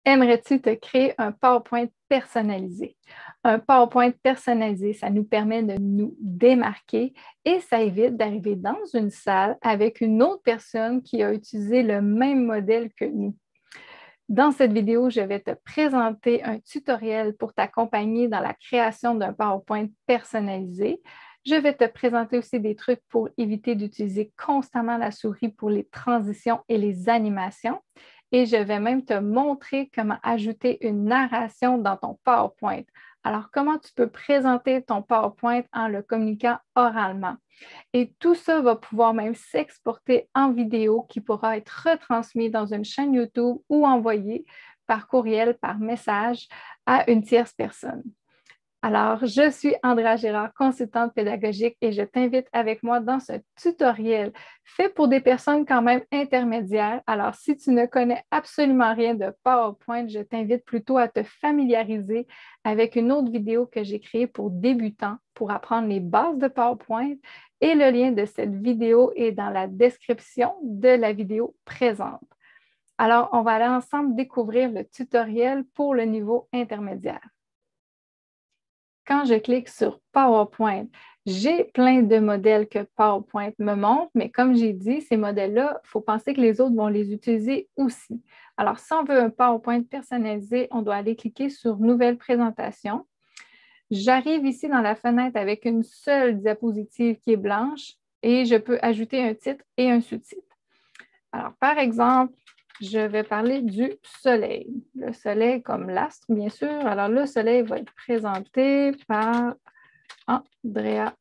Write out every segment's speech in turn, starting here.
Aimerais-tu te créer un PowerPoint personnalisé? Un PowerPoint personnalisé, ça nous permet de nous démarquer et ça évite d'arriver dans une salle avec une autre personne qui a utilisé le même modèle que nous. Dans cette vidéo, je vais te présenter un tutoriel pour t'accompagner dans la création d'un PowerPoint personnalisé. Je vais te présenter aussi des trucs pour éviter d'utiliser constamment la souris pour les transitions et les animations. Et je vais même te montrer comment ajouter une narration dans ton PowerPoint. Alors, comment tu peux présenter ton PowerPoint en le communiquant oralement? Et tout ça va pouvoir même s'exporter en vidéo qui pourra être retransmis dans une chaîne YouTube ou envoyé par courriel, par message à une tierce personne. Alors, je suis Andrea Gérard, consultante pédagogique et je t'invite avec moi dans ce tutoriel fait pour des personnes quand même intermédiaires. Alors, si tu ne connais absolument rien de PowerPoint, je t'invite plutôt à te familiariser avec une autre vidéo que j'ai créée pour débutants pour apprendre les bases de PowerPoint et le lien de cette vidéo est dans la description de la vidéo présente. Alors, on va aller ensemble découvrir le tutoriel pour le niveau intermédiaire. Quand je clique sur PowerPoint, j'ai plein de modèles que PowerPoint me montre, mais comme j'ai dit, ces modèles-là, il faut penser que les autres vont les utiliser aussi. Alors, si on veut un PowerPoint personnalisé, on doit aller cliquer sur Nouvelle présentation. J'arrive ici dans la fenêtre avec une seule diapositive qui est blanche et je peux ajouter un titre et un sous-titre. Alors, par exemple, je vais parler du soleil. Le soleil comme l'astre, bien sûr. Alors, le soleil va être présenté par Andrea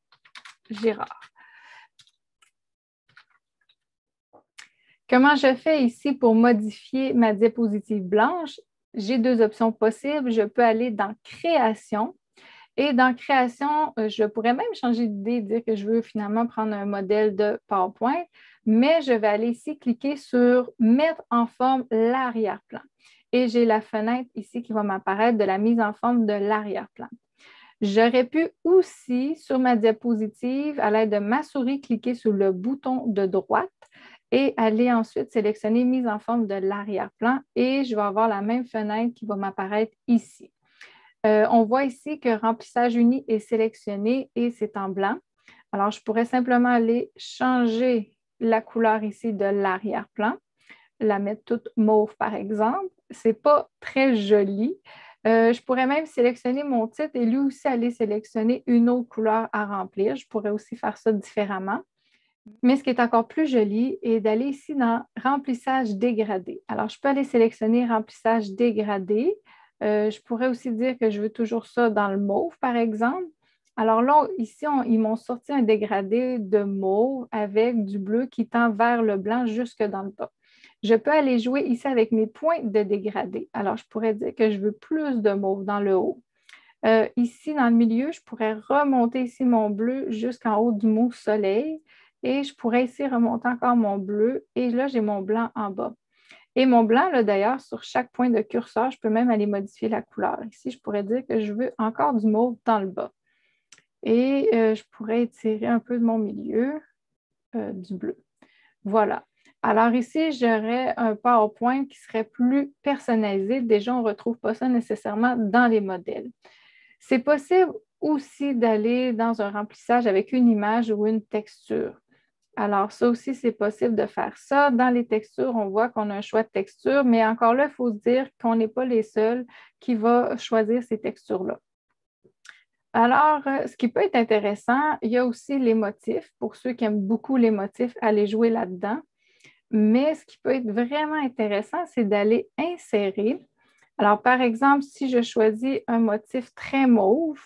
Girard. Comment je fais ici pour modifier ma diapositive blanche? J'ai deux options possibles. Je peux aller dans Création. Et dans Création, je pourrais même changer d'idée, dire que je veux finalement prendre un modèle de PowerPoint, mais je vais aller ici cliquer sur Mettre en forme l'arrière-plan. Et j'ai la fenêtre ici qui va m'apparaître de la mise en forme de l'arrière-plan. J'aurais pu aussi, sur ma diapositive, à l'aide de ma souris, cliquer sur le bouton de droite et aller ensuite sélectionner Mise en forme de l'arrière-plan et je vais avoir la même fenêtre qui va m'apparaître ici. On voit ici que remplissage uni est sélectionné et c'est en blanc. Alors, je pourrais simplement aller changer la couleur ici de l'arrière-plan, la mettre toute mauve par exemple. Ce n'est pas très joli. Je pourrais même sélectionner mon titre et lui aussi aller sélectionner une autre couleur à remplir. Je pourrais aussi faire ça différemment. Mais ce qui est encore plus joli est d'aller ici dans Remplissage dégradé. Alors, je peux aller sélectionner Remplissage dégradé. Je pourrais aussi dire que je veux toujours ça dans le mauve, par exemple. Alors là, ici, ils m'ont sorti un dégradé de mauve avec du bleu qui tend vers le blanc jusque dans le bas. Je peux aller jouer ici avec mes pointes de dégradé. Alors, je pourrais dire que je veux plus de mauve dans le haut. Ici, dans le milieu, je pourrais remonter ici mon bleu jusqu'en haut du mot soleil. Et je pourrais ici remonter encore mon bleu. Et là, j'ai mon blanc en bas. Et mon blanc, là, d'ailleurs, sur chaque point de curseur, je peux même aller modifier la couleur. Ici, je pourrais dire que je veux encore du mauve dans le bas. Et je pourrais étirer un peu de mon milieu du bleu. Voilà. Alors ici, j'aurais un PowerPoint qui serait plus personnalisé. Déjà, on ne retrouve pas ça nécessairement dans les modèles. C'est possible aussi d'aller dans un remplissage avec une image ou une texture. Alors, ça aussi, c'est possible de faire ça. Dans les textures, on voit qu'on a un choix de texture, mais encore là, il faut se dire qu'on n'est pas les seuls qui vont choisir ces textures-là. Alors, ce qui peut être intéressant, il y a aussi les motifs. Pour ceux qui aiment beaucoup les motifs, aller jouer là-dedans. Mais ce qui peut être vraiment intéressant, c'est d'aller insérer. Alors, par exemple, si je choisis un motif très mauve,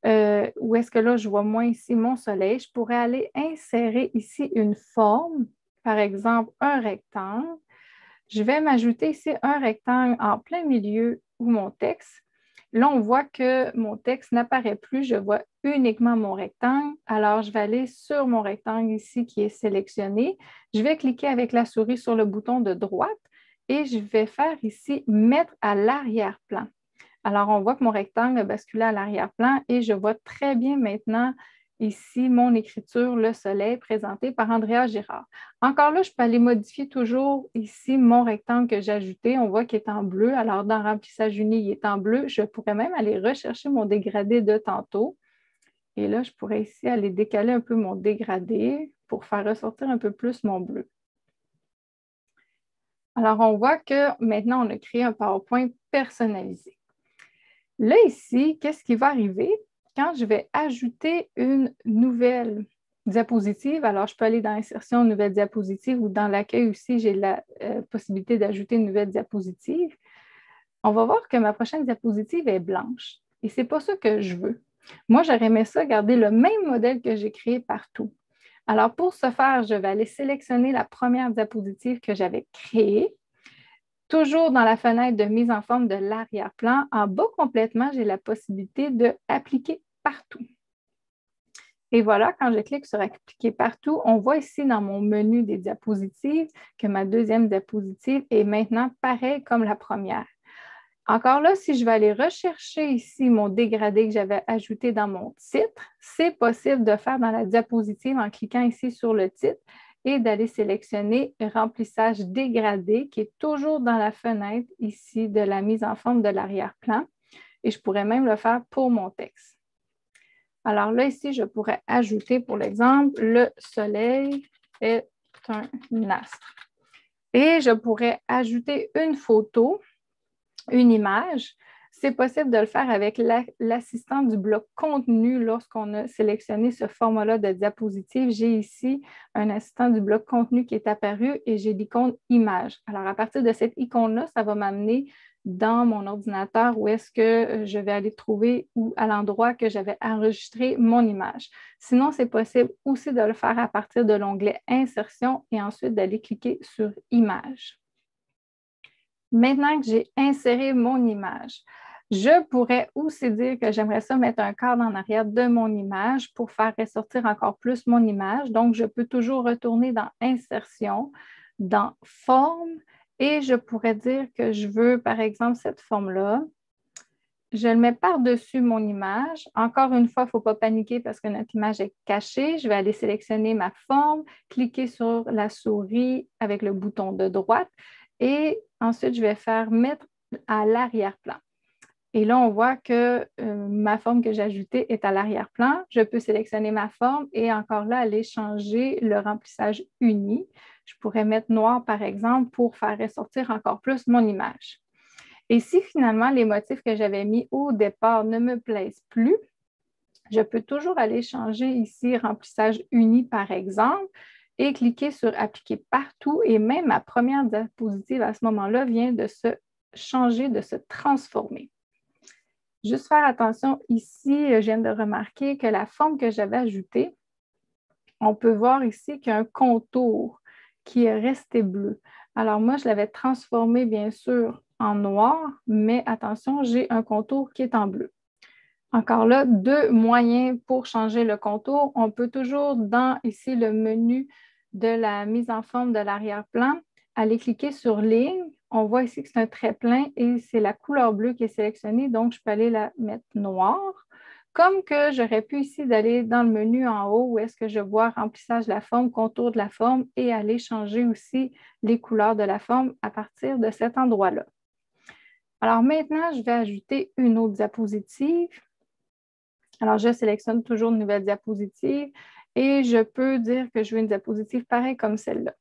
où est-ce que là, je vois moins ici mon soleil, je pourrais aller insérer ici une forme, par exemple un rectangle. Je vais m'ajouter ici un rectangle en plein milieu ou mon texte. Là, on voit que mon texte n'apparaît plus, je vois uniquement mon rectangle. Alors, je vais aller sur mon rectangle ici qui est sélectionné. Je vais cliquer avec la souris sur le bouton de droite et je vais faire ici « Mettre à l'arrière-plan ». Alors, on voit que mon rectangle a basculé à l'arrière-plan et je vois très bien maintenant ici mon écriture Le Soleil présentée par Andrea Girard. Encore là, je peux aller modifier toujours ici mon rectangle que j'ai ajouté. On voit qu'il est en bleu. Alors, dans Remplissage uni, il est en bleu. Je pourrais même aller rechercher mon dégradé de tantôt. Et là, je pourrais ici aller décaler un peu mon dégradé pour faire ressortir un peu plus mon bleu. Alors, on voit que maintenant, on a créé un PowerPoint personnalisé. Là, ici, qu'est-ce qui va arriver quand je vais ajouter une nouvelle diapositive? Alors, je peux aller dans Insertion, Nouvelle diapositive ou dans l'accueil aussi, j'ai la possibilité d'ajouter une nouvelle diapositive. On va voir que ma prochaine diapositive est blanche et ce n'est pas ça que je veux. Moi, j'aurais aimé ça, garder le même modèle que j'ai créé partout. Alors, pour ce faire, je vais aller sélectionner la première diapositive que j'avais créée. Toujours dans la fenêtre de mise en forme de l'arrière-plan, en bas complètement, j'ai la possibilité d'appliquer partout. Et voilà, quand je clique sur Appliquer partout, on voit ici dans mon menu des diapositives que ma deuxième diapositive est maintenant pareille comme la première. Encore là, si je vais aller rechercher ici mon dégradé que j'avais ajouté dans mon titre, c'est possible de faire dans la diapositive en cliquant ici sur le titre et d'aller sélectionner Remplissage dégradé qui est toujours dans la fenêtre ici de la mise en forme de l'arrière-plan. Et je pourrais même le faire pour mon texte. Alors là, ici, je pourrais ajouter, pour l'exemple, le soleil est un astre. Et je pourrais ajouter une photo, une image. C'est possible de le faire avec l'assistant du bloc contenu lorsqu'on a sélectionné ce format-là de diapositive. J'ai ici un assistant du bloc contenu qui est apparu et j'ai l'icône image. Alors, à partir de cette icône-là, ça va m'amener dans mon ordinateur où est-ce que je vais aller trouver ou à l'endroit que j'avais enregistré mon image. Sinon, c'est possible aussi de le faire à partir de l'onglet Insertion et ensuite d'aller cliquer sur Image. Maintenant que j'ai inséré mon image, je pourrais aussi dire que j'aimerais ça mettre un cadre en arrière de mon image pour faire ressortir encore plus mon image. Donc, je peux toujours retourner dans Insertion, dans Forme, et je pourrais dire que je veux, par exemple, cette forme-là. Je le mets par-dessus mon image. Encore une fois, il ne faut pas paniquer parce que notre image est cachée. Je vais aller sélectionner ma forme, cliquer sur la souris avec le bouton de droite et ensuite, je vais faire mettre à l'arrière-plan. Et là, on voit que ma forme que j'ai ajoutée est à l'arrière-plan. Je peux sélectionner ma forme et encore là, aller changer le remplissage uni. Je pourrais mettre noir, par exemple, pour faire ressortir encore plus mon image. Et si finalement, les motifs que j'avais mis au départ ne me plaisent plus, je peux toujours aller changer ici remplissage uni, par exemple, et cliquer sur Appliquer partout. Et même ma première diapositive à ce moment-là vient de se changer, de se transformer. Juste faire attention ici, je viens de remarquer que la forme que j'avais ajoutée, on peut voir ici qu'il y a un contour qui est resté bleu. Alors moi, je l'avais transformé bien sûr en noir, mais attention, j'ai un contour qui est en bleu. Encore là, deux moyens pour changer le contour. On peut toujours, dans ici le menu de la mise en forme de l'arrière-plan, aller cliquer sur ligne. On voit ici que c'est un trait plein et c'est la couleur bleue qui est sélectionnée, donc je peux aller la mettre noire. Comme que j'aurais pu ici d'aller dans le menu en haut où est-ce que je vois remplissage de la forme, contour de la forme et aller changer aussi les couleurs de la forme à partir de cet endroit-là. Alors maintenant, je vais ajouter une autre diapositive. Alors, je sélectionne toujours une nouvelle diapositive et je peux dire que je veux une diapositive pareille comme celle-là.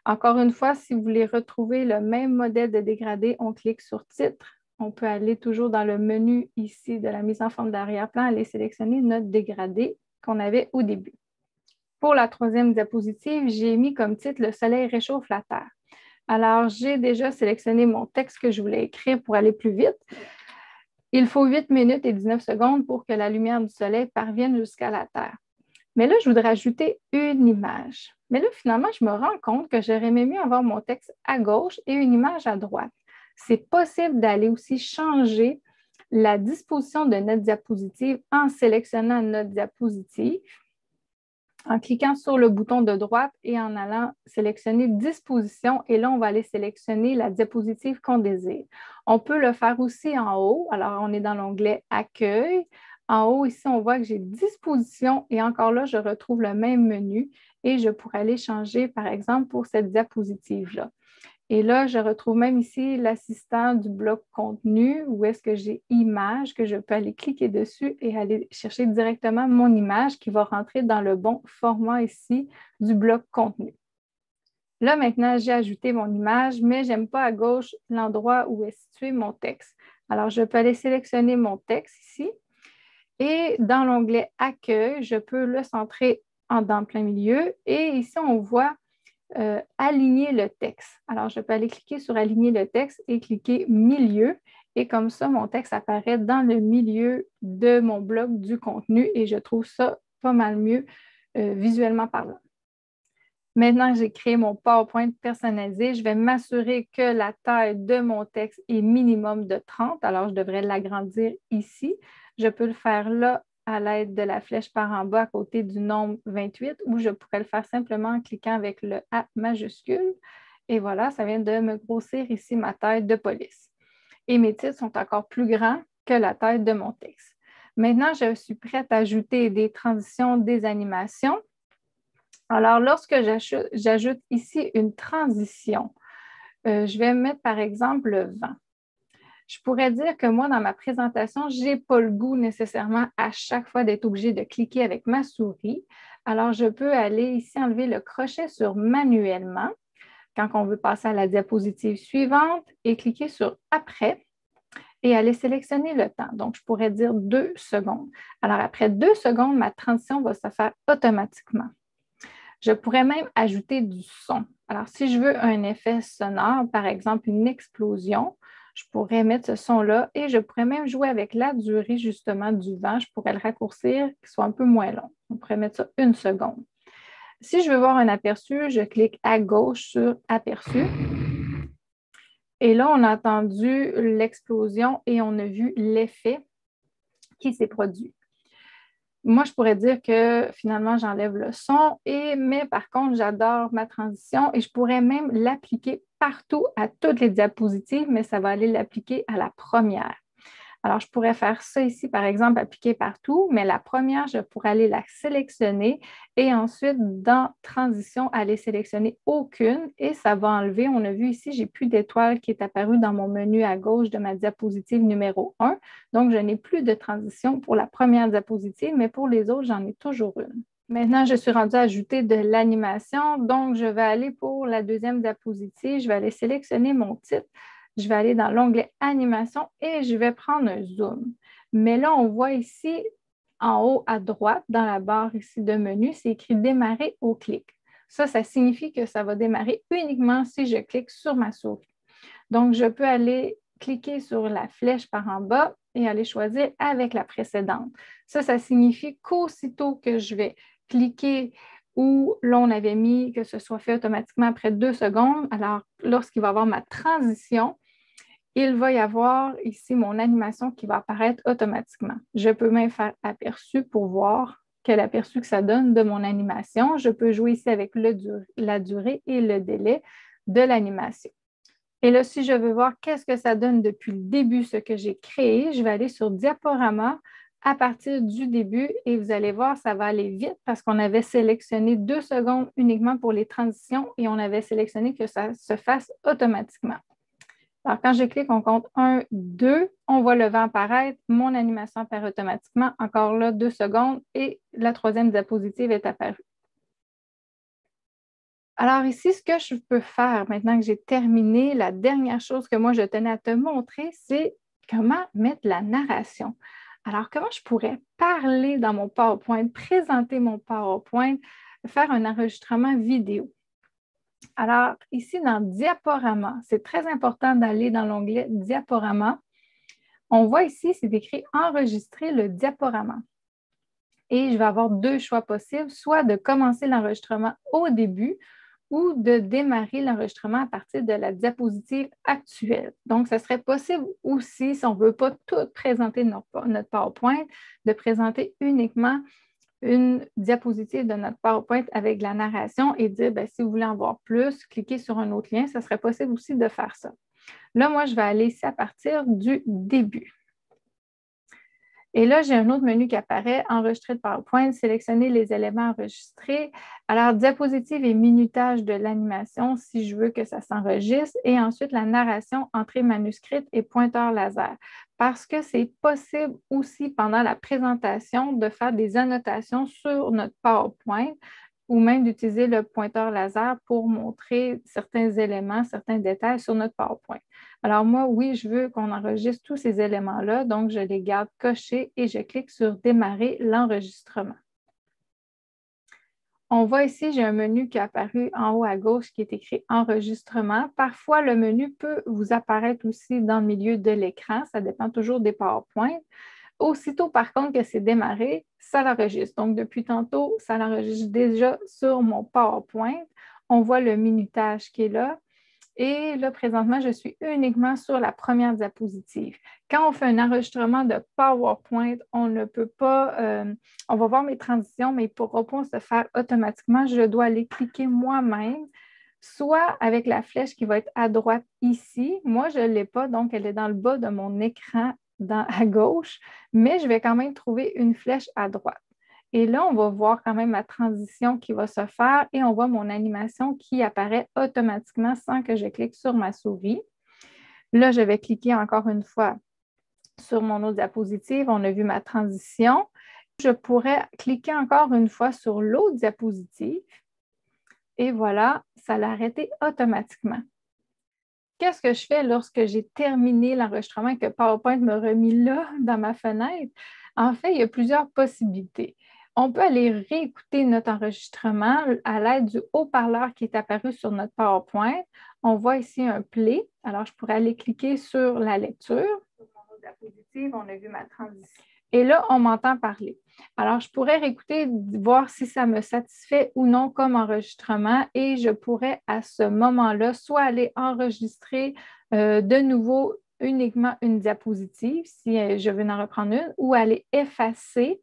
Encore une fois, si vous voulez retrouver le même modèle de dégradé, on clique sur Titre. On peut aller toujours dans le menu ici de la mise en forme d'arrière-plan, aller sélectionner notre dégradé qu'on avait au début. Pour la troisième diapositive, j'ai mis comme titre « Le soleil réchauffe la Terre ». Alors, j'ai déjà sélectionné mon texte que je voulais écrire pour aller plus vite. Il faut 8 minutes et 19 secondes pour que la lumière du soleil parvienne jusqu'à la Terre. Mais là, je voudrais ajouter une image. Mais là, finalement, je me rends compte que j'aurais aimé mieux avoir mon texte à gauche et une image à droite. C'est possible d'aller aussi changer la disposition de notre diapositive en sélectionnant notre diapositive, en cliquant sur le bouton de droite et en allant sélectionner Disposition. Et là, on va aller sélectionner la diapositive qu'on désire. On peut le faire aussi en haut. Alors, on est dans l'onglet Accueil. En haut, ici, on voit que j'ai disposition et encore là, je retrouve le même menu et je pourrais aller changer, par exemple, pour cette diapositive-là. Et là, je retrouve même ici l'assistant du bloc contenu où est-ce que j'ai image, que je peux aller cliquer dessus et aller chercher directement mon image qui va rentrer dans le bon format ici du bloc contenu. Là, maintenant, j'ai ajouté mon image, mais je n'aime pas à gauche l'endroit où est situé mon texte. Alors, je peux aller sélectionner mon texte ici et dans l'onglet Accueil, je peux le centrer dans plein milieu et ici, on voit aligner le texte. Alors, je peux aller cliquer sur aligner le texte et cliquer milieu et comme ça, mon texte apparaît dans le milieu de mon bloc du contenu et je trouve ça pas mal mieux visuellement parlant. Maintenant que j'ai créé mon PowerPoint personnalisé, je vais m'assurer que la taille de mon texte est minimum de 30. Alors, je devrais l'agrandir ici. Je peux le faire là à l'aide de la flèche par en bas à côté du nombre 28 ou je pourrais le faire simplement en cliquant avec le A majuscule. Et voilà, ça vient de me grossir ici ma taille de police. Et mes titres sont encore plus grands que la taille de mon texte. Maintenant, je suis prête à ajouter des transitions, des animations. Alors, lorsque j'ajoute ici une transition, je vais mettre par exemple le vent. Je pourrais dire que moi, dans ma présentation, je n'ai pas le goût nécessairement à chaque fois d'être obligée de cliquer avec ma souris. Alors, je peux aller ici enlever le crochet sur manuellement quand on veut passer à la diapositive suivante et cliquer sur Après et aller sélectionner le temps. Donc, je pourrais dire 2 secondes. Alors, après 2 secondes, ma transition va se faire automatiquement. Je pourrais même ajouter du son. Alors, si je veux un effet sonore, par exemple une explosion, je pourrais mettre ce son-là et je pourrais même jouer avec la durée justement du vent. Je pourrais le raccourcir, qu'il soit un peu moins long. On pourrait mettre ça 1 seconde. Si je veux voir un aperçu, je clique à gauche sur Aperçu. Et là, on a entendu l'explosion et on a vu l'effet qui s'est produit. Moi, je pourrais dire que finalement, j'enlève le son, mais par contre, j'adore ma transition et je pourrais même l'appliquer partout à toutes les diapositives, mais ça va aller l'appliquer à la première. Alors, je pourrais faire ça ici, par exemple, appliquer partout, mais la première, je pourrais aller la sélectionner et ensuite, dans Transition, aller sélectionner aucune et ça va enlever. On a vu ici, j'ai plus d'étoile qui est apparue dans mon menu à gauche de ma diapositive numéro 1. Donc, je n'ai plus de transition pour la première diapositive, mais pour les autres, j'en ai toujours une. Maintenant, je suis rendue à ajouter de l'animation. Donc, je vais aller pour la deuxième diapositive. Je vais aller sélectionner mon titre. Je vais aller dans l'onglet Animation et je vais prendre un zoom. Mais là, on voit ici, en haut à droite, dans la barre ici de menu, c'est écrit Démarrer au clic. Ça signifie que ça va démarrer uniquement si je clique sur ma souris. Donc, je peux aller cliquer sur la flèche par en bas et aller choisir avec la précédente. Ça signifie qu'aussitôt que je vais cliquer où l'on avait mis que ce soit fait automatiquement après 2 secondes, alors lorsqu'il va y avoir ma transition, il va y avoir ici mon animation qui va apparaître automatiquement. Je peux même faire aperçu pour voir quel aperçu que ça donne de mon animation. Je peux jouer ici avec la durée et le délai de l'animation. Et là, si je veux voir qu'est-ce que ça donne depuis le début, ce que j'ai créé, je vais aller sur Diaporama à partir du début et vous allez voir, ça va aller vite parce qu'on avait sélectionné 2 secondes uniquement pour les transitions et on avait sélectionné que ça se fasse automatiquement. Alors, quand je clique, on compte 1, 2, on voit le vent apparaître, mon animation apparaît automatiquement, encore là, 2 secondes et la troisième diapositive est apparue. Alors ici, ce que je peux faire maintenant que j'ai terminé, la dernière chose que moi je tenais à te montrer, c'est comment mettre la narration. Alors, comment je pourrais parler dans mon PowerPoint, présenter mon PowerPoint, faire un enregistrement vidéo. Alors, ici, dans Diaporama, c'est très important d'aller dans l'onglet Diaporama. On voit ici, c'est écrit Enregistrer le diaporama. Et je vais avoir 2 choix possibles, soit de commencer l'enregistrement au début ou de démarrer l'enregistrement à partir de la diapositive actuelle. Donc, ce serait possible aussi, si on ne veut pas tout présenter notre PowerPoint, de présenter uniquement une diapositive de notre PowerPoint avec la narration et dire, bien, si vous voulez en voir plus, cliquez sur un autre lien. Ça serait possible aussi de faire ça. Là, moi, je vais aller ici à partir du début. Et là, j'ai un autre menu qui apparaît, enregistrer de PowerPoint, sélectionner les éléments enregistrés. Alors, diapositive et minutage de l'animation si je veux que ça s'enregistre. Et ensuite, la narration, entrée manuscrite et pointeur laser. Parce que c'est possible aussi pendant la présentation de faire des annotations sur notre PowerPoint ou même d'utiliser le pointeur laser pour montrer certains éléments, certains détails sur notre PowerPoint. Alors moi, oui, je veux qu'on enregistre tous ces éléments-là, donc je les garde cochés et je clique sur Démarrer l'enregistrement. On voit ici, j'ai un menu qui est apparu en haut à gauche qui est écrit Enregistrement. Parfois, le menu peut vous apparaître aussi dans le milieu de l'écran. Ça dépend toujours des PowerPoint. Aussitôt, par contre, que c'est démarré, ça l'enregistre. Donc, depuis tantôt, ça l'enregistre déjà sur mon PowerPoint. On voit le minutage qui est là. Et là, présentement, je suis uniquement sur la première diapositive. Quand on fait un enregistrement de PowerPoint, on ne peut pas, on va voir mes transitions, mais il ne pourra pas se faire automatiquement. Je dois aller cliquer moi-même, soit avec la flèche qui va être à droite ici. Moi, je ne l'ai pas, donc elle est dans le bas de mon écran à gauche, mais je vais quand même trouver une flèche à droite. Et là, on va voir quand même ma transition qui va se faire et on voit mon animation qui apparaît automatiquement sans que je clique sur ma souris. Là, je vais cliquer encore une fois sur mon autre diapositive. On a vu ma transition. Je pourrais cliquer encore une fois sur l'autre diapositive et voilà, ça l'a arrêté automatiquement. Qu'est-ce que je fais lorsque j'ai terminé l'enregistrement et que PowerPoint me remis là dans ma fenêtre? En fait, il y a plusieurs possibilités. On peut aller réécouter notre enregistrement à l'aide du haut-parleur qui est apparu sur notre PowerPoint. On voit ici un play. Alors, je pourrais aller cliquer sur la lecture. Sur mon autre diapositive, on a vu ma transition. Et là, on m'entend parler. Alors, je pourrais réécouter, voir si ça me satisfait ou non comme enregistrement et je pourrais à ce moment-là soit aller enregistrer de nouveau uniquement une diapositive si je veux en reprendre une ou aller effacer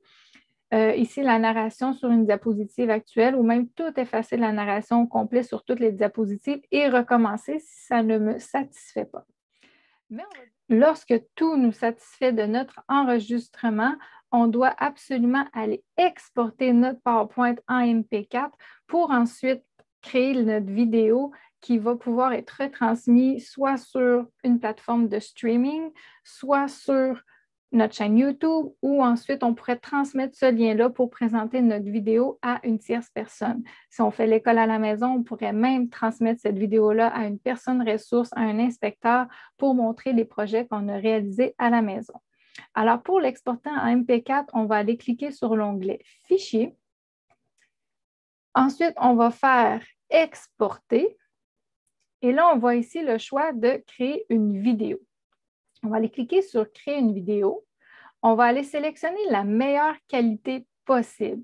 ici la narration sur une diapositive actuelle ou même tout effacer la narration au complet sur toutes les diapositives et recommencer si ça ne me satisfait pas. Mais lorsque tout nous satisfait de notre enregistrement, on doit absolument aller exporter notre PowerPoint en MP4 pour ensuite créer notre vidéo qui va pouvoir être retransmise soit sur une plateforme de streaming, soit sur notre chaîne YouTube ou ensuite on pourrait transmettre ce lien-là pour présenter notre vidéo à une tierce personne. Si on fait l'école à la maison, on pourrait même transmettre cette vidéo-là à une personne ressource, à un inspecteur pour montrer les projets qu'on a réalisés à la maison. Alors, pour l'exporter en MP4, on va aller cliquer sur l'onglet Fichier. Ensuite, on va faire Exporter. Et là, on voit ici le choix de créer une vidéo. On va aller cliquer sur Créer une vidéo. On va aller sélectionner la meilleure qualité possible.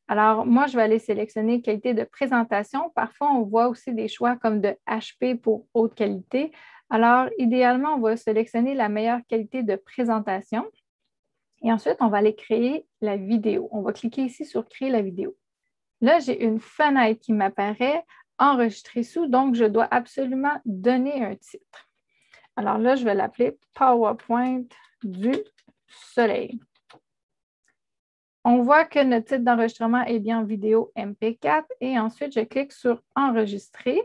Alors, moi, je vais aller sélectionner qualité de présentation. Parfois, on voit aussi des choix comme de HP pour haute qualité. Alors, idéalement, on va sélectionner la meilleure qualité de présentation. Et ensuite, on va aller créer la vidéo. On va cliquer ici sur Créer la vidéo. Là, j'ai une fenêtre qui m'apparaît, enregistrer sous, donc je dois absolument donner un titre. Alors là, je vais l'appeler PowerPoint du soleil. On voit que notre titre d'enregistrement est bien vidéo MP4 et ensuite, je clique sur Enregistrer.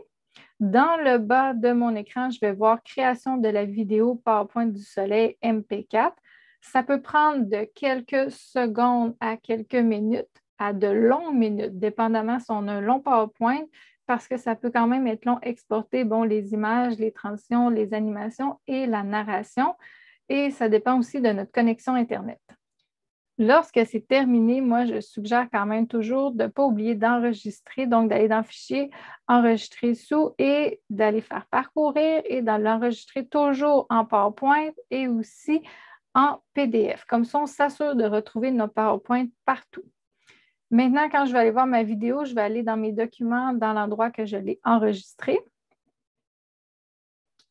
Dans le bas de mon écran, je vais voir Création de la vidéo PowerPoint du soleil MP4. Ça peut prendre de quelques secondes à quelques minutes à de longues minutes, dépendamment si on a un long PowerPoint, parce que ça peut quand même être long exporter les images, les transitions, les animations et la narration. Et ça dépend aussi de notre connexion Internet. Lorsque c'est terminé, moi, je suggère quand même toujours de ne pas oublier d'enregistrer, donc d'aller dans Fichier, enregistrer sous et d'aller faire parcourir et de l'enregistrer toujours en PowerPoint et aussi en PDF. Comme ça, on s'assure de retrouver nos PowerPoint partout. Maintenant, quand je vais aller voir ma vidéo, je vais aller dans mes documents, dans l'endroit que je l'ai enregistré.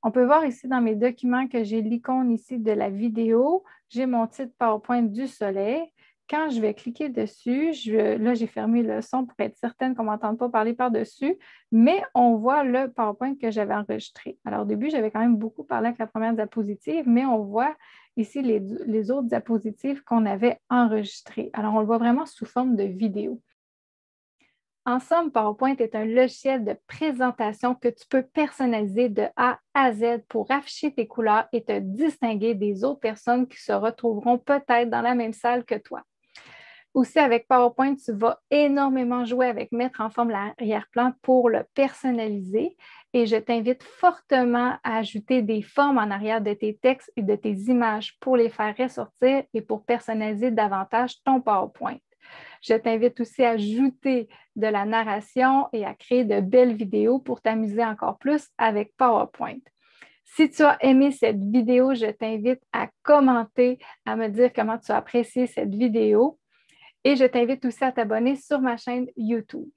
On peut voir ici dans mes documents que j'ai l'icône ici de la vidéo. J'ai mon titre PowerPoint du soleil. quand je vais cliquer dessus, là, j'ai fermé le son pour être certaine qu'on ne m'entende pas parler par-dessus, mais on voit le PowerPoint que j'avais enregistré. Alors, au début, j'avais quand même beaucoup parlé avec la première diapositive, mais on voit ici les autres diapositives qu'on avait enregistrées. Alors, on le voit vraiment sous forme de vidéo. En somme, PowerPoint est un logiciel de présentation que tu peux personnaliser de A à Z pour afficher tes couleurs et te distinguer des autres personnes qui se retrouveront peut-être dans la même salle que toi. Aussi, avec PowerPoint, tu vas énormément jouer avec mettre en forme l'arrière-plan pour le personnaliser et je t'invite fortement à ajouter des formes en arrière de tes textes et de tes images pour les faire ressortir et pour personnaliser davantage ton PowerPoint. Je t'invite aussi à ajouter de la narration et à créer de belles vidéos pour t'amuser encore plus avec PowerPoint. Si tu as aimé cette vidéo, je t'invite à commenter, à me dire comment tu as apprécié cette vidéo et je t'invite aussi à t'abonner sur ma chaîne YouTube.